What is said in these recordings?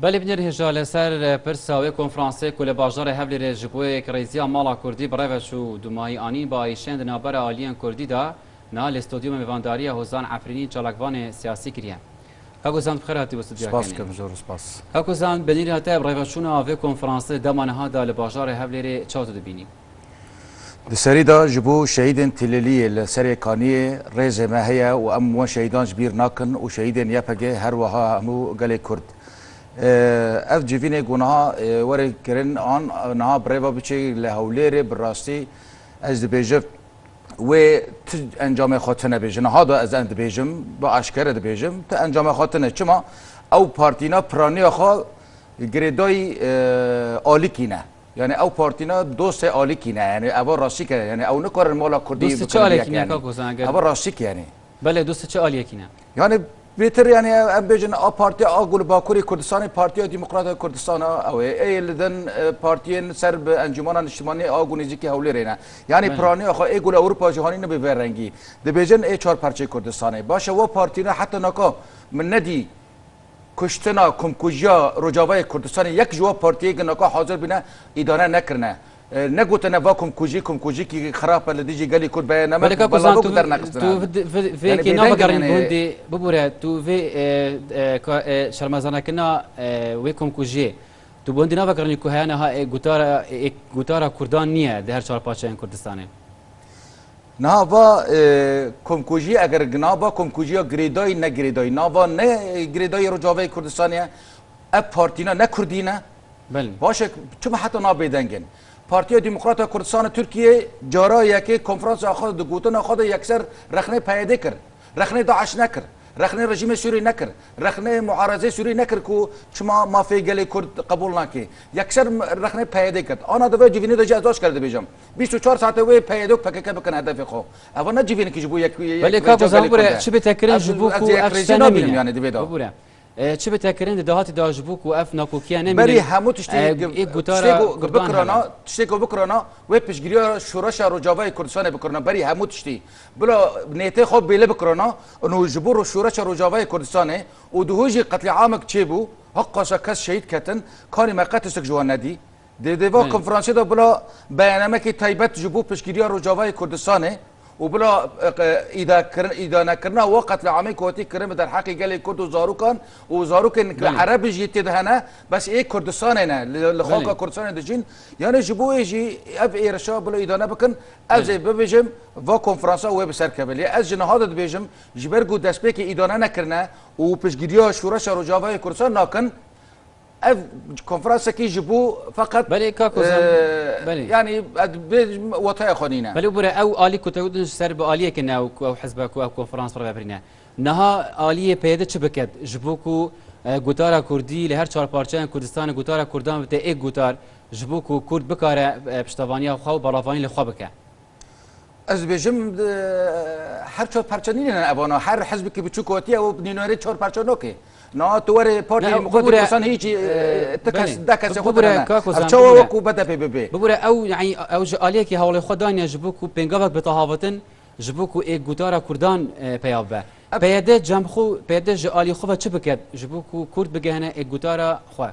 بله بنیر هجال سر پرساوی کنفرانسی کل باجار هفلی رجبوی کریزیا مالا کردی برای شو دومایی آنی با ایشند نابر آلیان کردی دا نال استودیوم میوانداری حوزان عفرینی چالاکوان سیاسی کریه. کاغوزان بخیر هاتی بسودیا کنی. سپاس کم زور سپاس. کاغوزان بنیر هاتی برای شون آوی کنفرانسی دمان ها دال باجار هفلی چهار دبینی. لسری دا جبو شهیدن تلیلی لسری کانی رز ماهیه و ام شهیدان جبیر ناکن و شهیدن یپگه هر وها همو گلی کرد. اف جوینه گناه وری کرن آن نها برای بچه لحولیره براستی از دبیجف و انجام خاطنه بیجن ها دا از اند بیجم با اشکره دبیجم تا انجام خاطنه چما او پارتینا پرانی آخا گریدای عالی کینه یعنی او پارتینا دوست عالی کینه یعنی او راستی کنه یعنی او نکار مالا کردی دوست چه عالی کینه کاغوزان او راستی یعنی بله دوست چه عالی کینه یعنی بهتر يعني ام بيجن بارتي اقول باكوري كردستاني بارتي ديمقراطيه كردستان او اي لدن بارتيين سرب انجمن اجتماعي اقول نزيكي هوليرينا يعني براني اخو اقول اوروبا جهاني نبي فرنگي دي بيجن اي 4 پارچه كردستاني باشه و بارتينا حتى نكا من ندي کشتنا کمکوجیا رجاوای کردستان یک جواب پارتی نکا حاضر بینه اداره نکرنه نگوتنه واکم کوجی کی خراب لدیجی گلی کرد بیان ما بالا بگو در نقصنا تو في کی نافگرین بودی ببوره تو في شرمزانه کنا ویکم کوجی تو بودی نافگرین که هنه ها گوتارا کردان نیه ده هر چهار پاچه کردستانه ناوا کمکوجی اگر گنابا کمکوجی گریدای نه گریدای ناوا نه گریدای رجاوای کردستانیه اب پارتینا نه کردینه بله باشه چون حتی نابیدنگن پارتی دموکرات کردستان ترکیه جارا یکی کنفرانس خود دگوتن خود یکسر رخنه پیاده کرد رخنه داعش نکرد رخنه رژیم سوری نکرد رخنه معارضه سوری نکرد کو چما مافی گلی کرد قبول نکی یکسر رخنه پیاده کرد آن دو جوینی دو جزاش کرده بیجم 24 ساعت و پیاده پکه بکن هدف خو اول نه جوینی که جبو یک ولی کا بزرگ چه بتکرین جبو کو افشتنا بینم یعنی دیویدا چه بتکرین دهات داجبوک و اف ناکوکیا نمیدونم بری همو تشتی بکرانا تشتی بکرانا و پیشگیری شورش رجاوای کردستان بکرانا بری همو تشتی بلا نیته خوب بیله بکرانا انو جبور شورش رجاوای کردستان و دهوجی قتل عامک چه بو حقا کس شهید کتن کاری مقتسک جوان ندی دیوا کنفرانسی دا بلا بیاننامه که تایبت جبو پیشگیری رجاوای کردستان وبلا إذا نكرنا وقت لعامي كوتي كريم در حقي قال كرد وزاروكان وزاروكن عربي جيت هنا بس إيه كردستان هنا لخاك كردستان دجين يعني جبوا يجي أب إيرشا بلا إذا نبكن أزي ببيجم و کنفرانسا و بسر کبلی از جنهاد بیجم جبرگو دست که إذا نكرنا وبشجريا شورش رجاوای کردستان ناكن اف کنفرانس کی جبو فقط بله کاکوزان بله يعني وطايا خونينا بله بره او آلی کتودن سر به آلیه که نه او حزب او کنفرانس را ببرینه نها آلیه پیدا چه بکد جبو کو گوتارا کردی لهر چهار پارچه کردستان گوتارا کردان بته یک گوتار جبو کو کرد بکاره پشتوانی خو بالاوانی لخوا بکه از بیجم هر چهار پارچه نه ابانا هر حزب که بچوکوتی او نینوری چهار پارچه نوکه نا توری پارتی مقدم کردستان هیچی تکس دکس خودنا چه وقو بده بی ببره او يعني او آلیه که حوالی خدان یجبوکو پنگاوک بتهاوتن جبوکو یک گوتارا کردان پیابه پیاده جمخو پیاده جالی خوبه چه بکد جبوکو کرد بگهنه یک گوتارا خو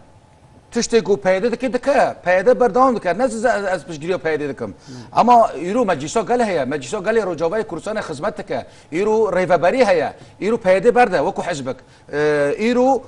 تشتكو پیاده دکه پیاده بردام دکه نه از پیشگیری پیاده دکم اما ایرو مجلسا گله هيا مجلسا گله رجاوای کردستان خدمت که ایرو ریوبری هيا ایرو پیاده برده وکو حزبک ایرو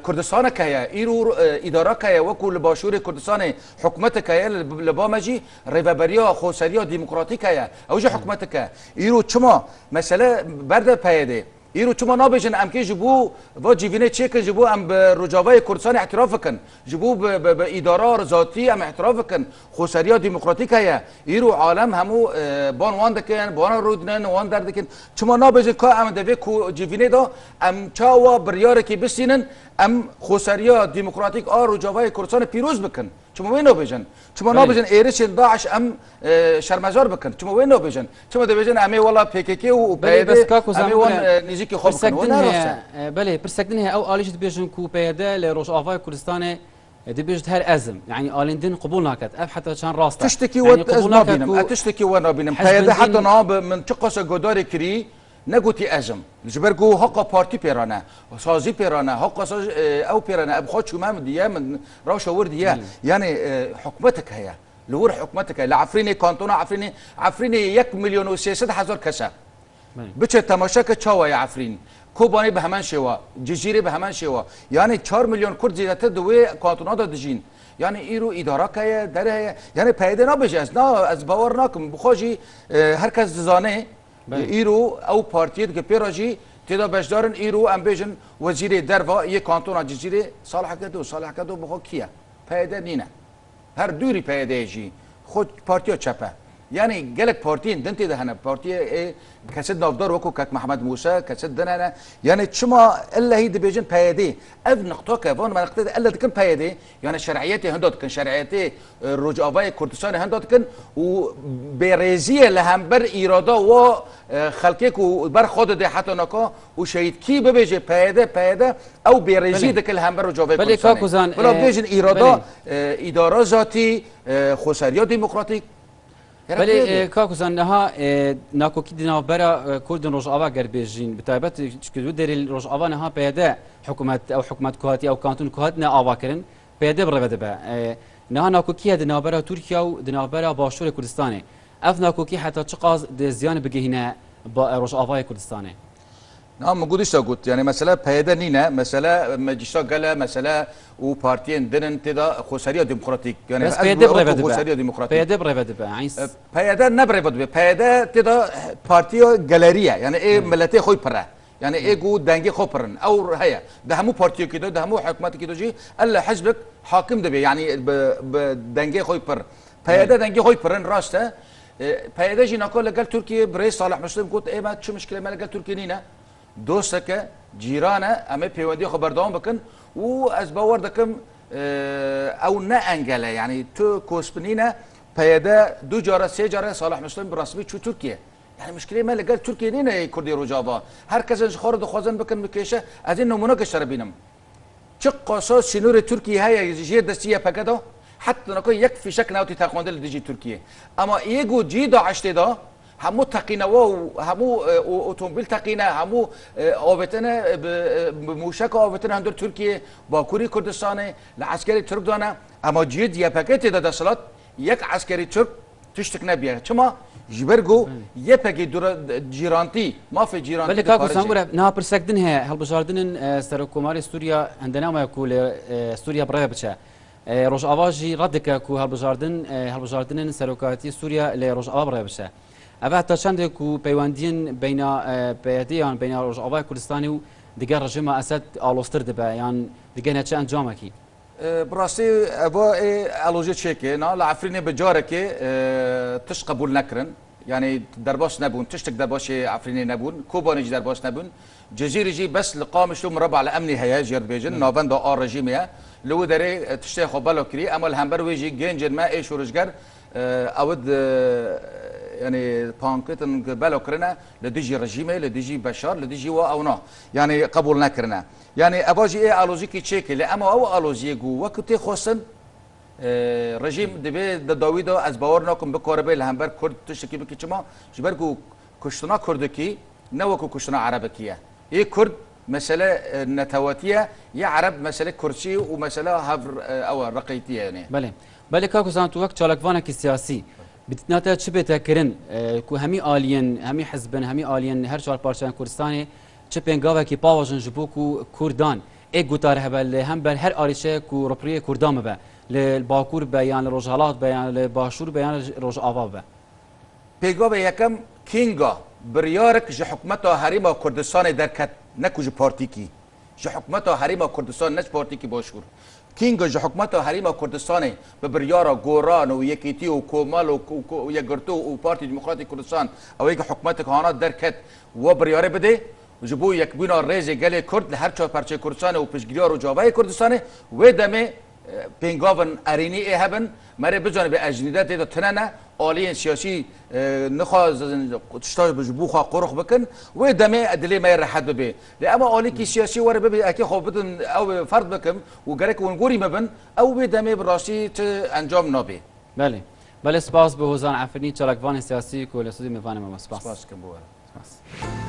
کردستان که هيا ایرو اداره که هيا وکو لباشور کردستان حکومت که هيا لبامجی ریوبریا خوسریا دموکراتیک هيا اوج حکومت که ایرو چما مساله برده پیاده ایرو چما نابجن ام که جبو و جیوینه چک جبو ام به رجاوای کردستان اعتراف کن جبو به اداره ذاتی ام اعتراف کن خوسریا دموکراتیک هيا ایرو عالم همو بان وان دکن بان رودنن وان در دکن چما نابجن که ام دوی کو جیوینه دا ام چاوا بریار کی بسینن ام خوسریا دموکراتیک رجاوای کردستان پیروز بکن چما وين نوبيجن چما نوبيجن ايرش داعش ام شرمزار بكن چما وين نوبيجن چما دبيجن امي والله بي كي كي و امي وان نيجيكي خوب بله برسكدن هي او اليش دبيجن كو بيدا لروش افاي كردستان دبيجت هر ازم يعني اليندن قبول ناكت اف حتى كان راسته تشتكي ود ازنابينم تشتكي ونابينم بيدا حتى ناب من تقص غدار كري نگوتی ازم جبرگو حق پارتی پیرانه سازی پیرانه حق ساز او پیرانه اب خود شما دیه من راش ور دیه یعنی حکومتك هي لور حکومتك لعفرینی کانتون عفرینی 1,300,000 کسا بچه تماشا که چاوای عفرین کوبانی به همان شوا جزیره به همان شوا یعنی 4 میلیون کرد زیادتر دوی کانتونا دادجین یعنی ایرو اداره که داره یعنی پیدا نباشه از باور نکم بخوجی هر کس زانه ایرو او پارتی که پیراجی تدا بشدارن ایرو ام بیژن وزیر دروا یک کانتون جزیره صالح کدو بخو کیه پیدا نینه هر دوری پیدا جی خود پارتی چپه یعنی گلک پارتی دنتی دهنه پارتی کسد نافدار وکو کک محمد موسی کسد دنانه یعنی چما الا هي دبيجن بايدي اف نقطه كفون ما نقطه الا تكن بايدي يعني شرعيتي هندوت كن شرعيتي رجعباي كردستان هندوت كن و بريزيه لهمبر اراده و خلقك و بر خود ده حتى نكا و شهيد كي ببيجي بايده او بريزيه دك الهمبر رجعباي كردستان بلا بيجن اراده اداره ذاتي خسريه ديمقراطيك بله کاکوزان نها ناکوکی دنابرا کردن روجاوا گربیجین بتایبت چکدو دری روجاوا نها پیاده حکومت کوهاتی او کانتون کوهات نه آوا کرن پیاده بره بده با نها ناکوکی دنابرا ترکیه و دنابرا باشور کردستانه اف ناکوکی حتی چقاز زیان بگهینه با روجاوا کردستانه نعم موجودش تقول يعني مثلا بهذا نينا مثلا مجلسة قال مثلا وبارتين دنن تدا خسارية ديمقراطيك يعني بس بهذا خسارية ديمقراطيك بهذا بريفد عايز بهذا نبريفد بهذا تدا بارتيو جاليريا يعني ايه ملتي خوي برا يعني ايه جو دنجي خوبرن او هيا ده همو بارتيو كده ده همو حكومات كده جي الا حزبك حاكم دبي يعني بدنجي خوي بر بهذا دنجي خوي برن راسته بهذا جي نقول قال تركيا بري صالح مسلم قلت ايه ما شو مشكله ما قال تركيا نينا دوستك جيرانه اما بيودي خبردان بكن و از باور دكم او نه انجله يعني تو كوسبنينا بيدا دو جاره سه جاره صالح مسلم برسمي شو تركيا يعني مشكله ما لقال تركيا نينا كردي رجابا هركز خورد خوازن بكن بكيشه از این نمونه كشر بينم چه قصاص سنور تركيا هي جي دستيه پکدو حتى نكو يكفي شك ناوتي تاخوندل ديجي تركيا اما يجو جي داعش دا همو تقينا همو اوتومبيل تقينا همو اوبتنا بموشك اوبتنا هندور تركيا باكوري كردستان العسكري ترك دانا اما جيد يا باكيت دا دسلات يك عسكري ترك تشتك نبيه كما جبرجو يبقى جيرانتي ما في جيرانتي بل كاكو سامورا نها برسكدن هي هل بجاردن سركوماري سوريا عندنا ما يقول سوريا برا بتشا روج اواجي ردك كو هل بجاردن سركاتي سوريا لروج اوا برا بتشا أبعد تشاند كو بيواندين بين بيديان بين روجاوا كردستاني و ديگر رژیم اسد آلوستر دبا يعني ديگر نتش انجام کی براسي ابا الوجه تشيكي نا العفريني بجارك تش قبول نكرن يعني درباش نبون تشتك درباش عفريني نبون كوبانيج درباش نبون جزيرجي بس لقامش مربع الامني هيا جير بيجن نافن دا ار رژیمه لو دري تشتي خبالو كري اما الهمبر ويجي جنجن ما ايش ورجگر اود يعني بانكتن بالو كرنا لديجي رژیمه لديجي بشار لديجي واونا يعني قبول نكرنا يعني اباجي ايه الوجيكي تشيكي اما او الوجي جو وقت خوسن رژیم دبی داوید از باور نکن به کاربه لهمبر کرد تشکی بکی چما جبرگو کشتنا کردکی نه وکو کشتنا عربکیه یک کرد مسألة نتواتية يا عرب مسألة كرسي ومسألة هفر أو رقيتية يعني. بله كاكو سانتو وقت شالكوانك السياسي بتناتا شبه كرن كو همي آلين همي حزبن همي آلين هر شوال بارشان كردستاني شبه انقاوه كي باوجن جبوكو كردان اي قطار هبل هم بر هر آليشه كو ربريه كردان با للباكور بيان لروجهالات بيان لباشور بيان روجاوا با پیگاه یکم کینگا بریارک ج حکومت حریم کردستان درکت نکوج پارتی کی ج حکومت حریم کردستان نش پارتی کی باشور کینگا ج حکومت حریم کردستان به بریارا گوران و یکیتی و کومال و یگرتو و پارتی دموکراتی کردستان او یک حکومت کهانات درکت و بریاره بده جبو یک بینا ریز گله کرد هر چهار پرچه کردستان و پشگیریا رو جاوای کردستان و دمه پینگاون ارینی هبن مره بزنه به اجنیدات ده تنانه آلین سیاسی نخواز تشتاج بجبو خا قرخ بکن و دمه ادلی ما راحت ببی اما آلی کی سیاسی ور ببی اکی خو بدن او فرد بکم و گرک ونگوری مبن او به دمه براستی انجام نابی بله سپاس به حوزان عفرینی چالکوان سیاسی کل سودی میوانم سپاس کم بوده سپاس